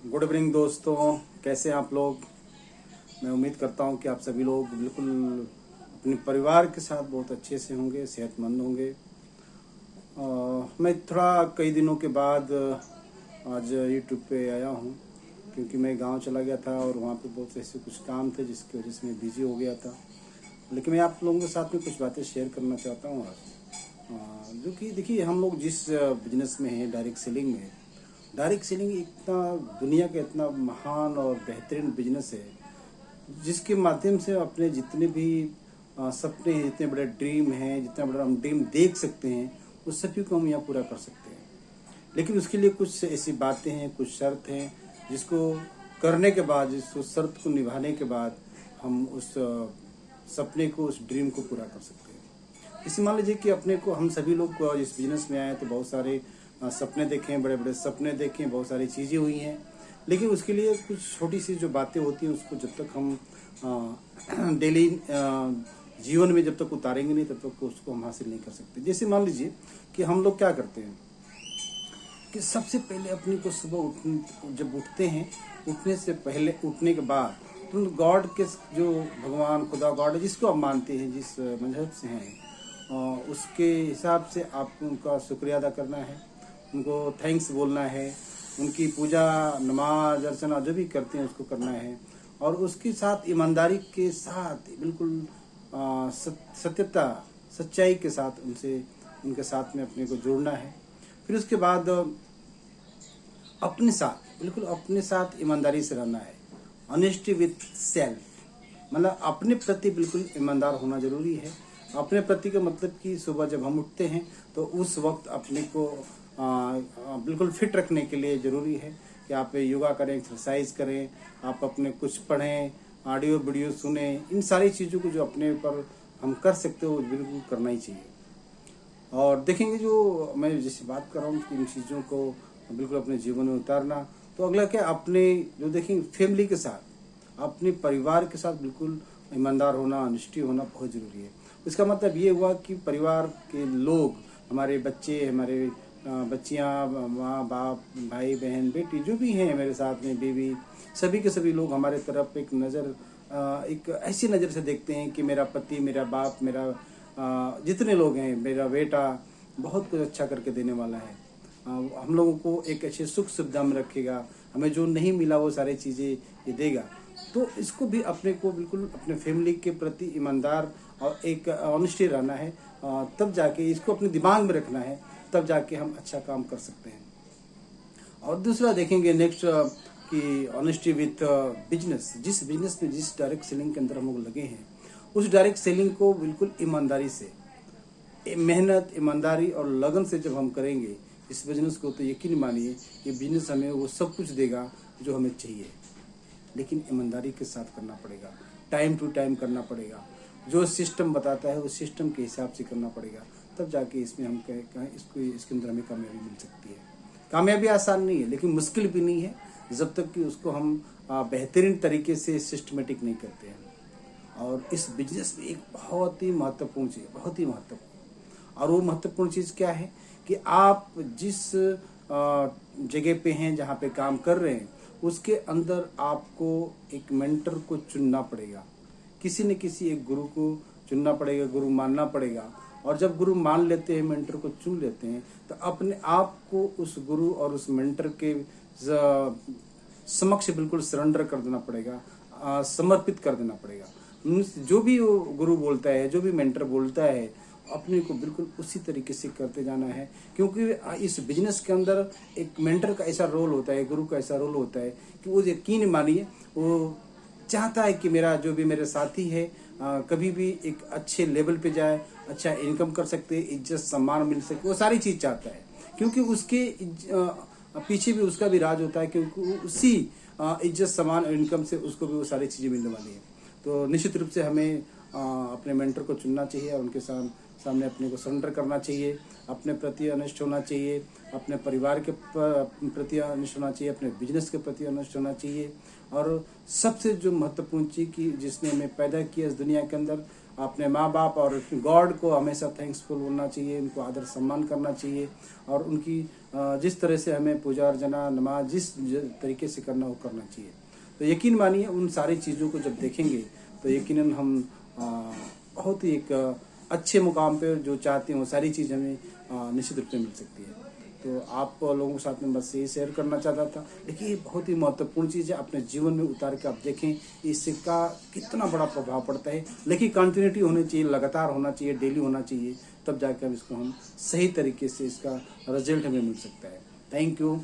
Good evening दोस्तों, कैसे हैं आप लोग। मैं उम्मीद करता हूं कि आप सभी लोग बिल्कुल अपने परिवार के साथ बहुत अच्छे से होंगे, सेहतमंद होंगे। मैं थोड़ा कई दिनों के बाद आज यूट्यूब पे आया हूं, क्योंकि मैं गांव चला गया था और वहां पे बहुत ऐसे कुछ काम थे जिसकी वजह से मैं बिजी हो गया था। लेकिन मैं आप लोगों के साथ में कुछ बातें शेयर करना चाहता हूँ आज। जो कि देखिए, हम लोग जिस बिजनेस में हैं, डायरेक्ट सेलिंग में, डायरेक्ट सेलिंग इतना दुनिया का इतना महान और बेहतरीन बिजनेस है, जिसके माध्यम से अपने जितने भी सपने हैं, जितने बड़े ड्रीम हैं, जितना बड़ा हम ड्रीम देख सकते हैं, उस सभी को हम यहाँ पूरा कर सकते हैं। लेकिन उसके लिए कुछ ऐसी बातें हैं, कुछ शर्त हैं, जिसको करने के बाद, जिस उस शर्त को निभाने के बाद हम उस सपने को, उस ड्रीम को पूरा कर सकते हैं। इसी मान लीजिए कि अपने को, हम सभी लोग इस बिजनेस में आए तो बहुत सारे सपने देखे हैं, बड़े बड़े सपने देखे हैं, बहुत सारी चीज़ें हुई हैं। लेकिन उसके लिए कुछ छोटी सी जो बातें होती हैं, उसको जब तक हम डेली जीवन में जब तक उतारेंगे नहीं, तब तक उसको हम हासिल नहीं कर सकते। जैसे मान लीजिए कि हम लोग क्या करते हैं कि सबसे पहले अपने को सुबह जब उठते हैं, उठने से पहले, उठने के बाद तुम गॉड के, जो भगवान खुदा गॉड है, जिसको आप मानते हैं, जिस मजहब से हैं, उसके हिसाब से आप उनका शुक्रिया अदा करना है, उनको थैंक्स बोलना है, उनकी पूजा, नमाज, अर्चना जो भी करते हैं उसको करना है। और उसके साथ ईमानदारी के साथ, बिल्कुल सत्यता, सच्चाई के साथ उनके साथ में अपने को जोड़ना है। फिर उसके बाद अपने साथ, बिल्कुल अपने साथ ईमानदारी से रहना है। ऑनेस्टी विथ सेल्फ, मतलब अपने प्रति बिल्कुल ईमानदार होना जरूरी है। अपने प्रति का मतलब कि सुबह जब हम उठते हैं तो उस वक्त अपने को बिल्कुल फिट रखने के लिए ज़रूरी है कि आप योगा करें, एक्सरसाइज करें, आप अपने कुछ पढ़ें, ऑडियो वीडियो सुने। इन सारी चीज़ों को जो अपने ऊपर हम कर सकते हो, बिल्कुल करना ही चाहिए। और देखेंगे, जो मैं जैसे बात कर रहा हूँ कि इन चीज़ों को बिल्कुल अपने जीवन में उतारना, तो अगला क्या, अपने जो देखेंगे फैमिली के साथ, अपने परिवार के साथ बिल्कुल ईमानदार होना, ऑनेस्टी होना बहुत ज़रूरी है। इसका मतलब ये हुआ कि परिवार के लोग, हमारे बच्चे, हमारे बच्चियाँ, माँ बाप, भाई बहन, बेटी, जो भी हैं मेरे साथ में, बीवी, सभी के सभी लोग हमारे तरफ एक ऐसी नज़र से देखते हैं कि मेरा पति, मेरा बाप, मेरा जितने लोग हैं, मेरा बेटा बहुत कुछ अच्छा करके देने वाला है। हम लोगों को एक अच्छे सुख सुविधा में रखेगा, हमें जो नहीं मिला वो सारी चीज़ें ये देगा। तो इसको भी अपने को बिल्कुल अपने फैमिली के प्रति ईमानदार और एक ऑनेस्टी रहना है। तब जाके इसको अपने दिमाग में रखना है, तब जाके हम अच्छा काम कर सकते हैं। और दूसरा देखेंगे नेक्स्ट कि ऑनेस्टी विथ बिजनेस। जिस बिजनेस में, जिस डायरेक्ट सेलिंग के अंदर हम लोग लगे हैं, उस डायरेक्ट सेलिंग को बिल्कुल ईमानदारी से, मेहनत, ईमानदारी और लगन से जब हम करेंगे इस बिजनेस को, तो यकीन मानिए कि बिजनेस हमें वो सब कुछ देगा जो हमें चाहिए। लेकिन ईमानदारी के साथ करना पड़ेगा, टाइम टू टाइम करना पड़ेगा, जो सिस्टम बताता है उस सिस्टम के हिसाब से करना पड़ेगा। तब जाके इसमें हम कहें इसके अंदर हमें कामयाबी मिल सकती है। कामयाबी आसान नहीं है, लेकिन मुश्किल भी नहीं है, जब तक कि उसको हम बेहतरीन तरीके से सिस्टमेटिक नहीं करते हैं। और इस बिजनेस में एक बहुत ही महत्वपूर्ण चीज़, बहुत ही महत्वपूर्ण, और वो महत्वपूर्ण चीज़ क्या है कि आप जिस जगह पे हैं, जहाँ पे काम कर रहे हैं, उसके अंदर आपको एक मेंटर को चुनना पड़ेगा, किसी न किसी एक गुरु को चुनना पड़ेगा, गुरु मानना पड़ेगा। और जब गुरु मान लेते हैं, मेंटर को चुन लेते हैं, तो अपने आप को उस गुरु और उस मेंटर के समक्ष बिल्कुल सरेंडर कर देना पड़ेगा, समर्पित कर देना पड़ेगा। जो भी वो गुरु बोलता है, जो भी मेंटर बोलता है, अपने को बिल्कुल उसी तरीके से करते जाना है। क्योंकि इस बिजनेस के अंदर एक मेंटर का ऐसा रोल होता है, गुरु का ऐसा रोल होता है कि वो, यकीन मानिए, वो चाहता है कि मेरा जो भी मेरे साथी है कभी भी एक अच्छे लेवल पे जाए, अच्छा इनकम कर सकते, इज्जत सम्मान मिल सके, वो सारी चीज़ चाहता है। क्योंकि उसके पीछे भी उसका भी राज होता है, क्योंकि उसी इज्जत सम्मान और इनकम से उसको भी वो सारी चीज़ें मिलने वाली है। तो निश्चित रूप से हमें अपने मेंटर को चुनना चाहिए और उनके सामने अपने को सरेंडर करना चाहिए, अपने प्रति ऑनेस्ट होना चाहिए, अपने परिवार के प्रति ऑनेस्ट होना चाहिए, अपने बिजनेस के प्रति ऑनेस्ट होना चाहिए। और सबसे जो महत्वपूर्ण चीज़ की, जिसने हमें पैदा किया इस दुनिया के अंदर, अपने माँ बाप और गॉड को हमेशा थैंक्सफुल बोलना चाहिए, उनको आदर सम्मान करना चाहिए और उनकी जिस तरह से हमें पूजा अर्चना नमाज जिस तरीके से करना वो करना चाहिए। तो यकीन मानिए उन सारी चीज़ों को जब देखेंगे तो यकीनन हम बहुत ही एक अच्छे मुकाम पे जो चाहते हैं वो सारी चीज़ हमें निश्चित रूप से मिल सकती है। तो आप लोगों के साथ में बस यही शेयर करना चाहता था। देखिए ये बहुत ही महत्वपूर्ण चीज़ है, अपने जीवन में उतार के आप देखें इसका कितना बड़ा प्रभाव पड़ता है। लेकिन कंटिन्यूटी होनी चाहिए, लगातार होना चाहिए, डेली होना चाहिए, तब जाकर इसको हम सही तरीके से इसका रिजल्ट हमें मिल सकता है। Thank you.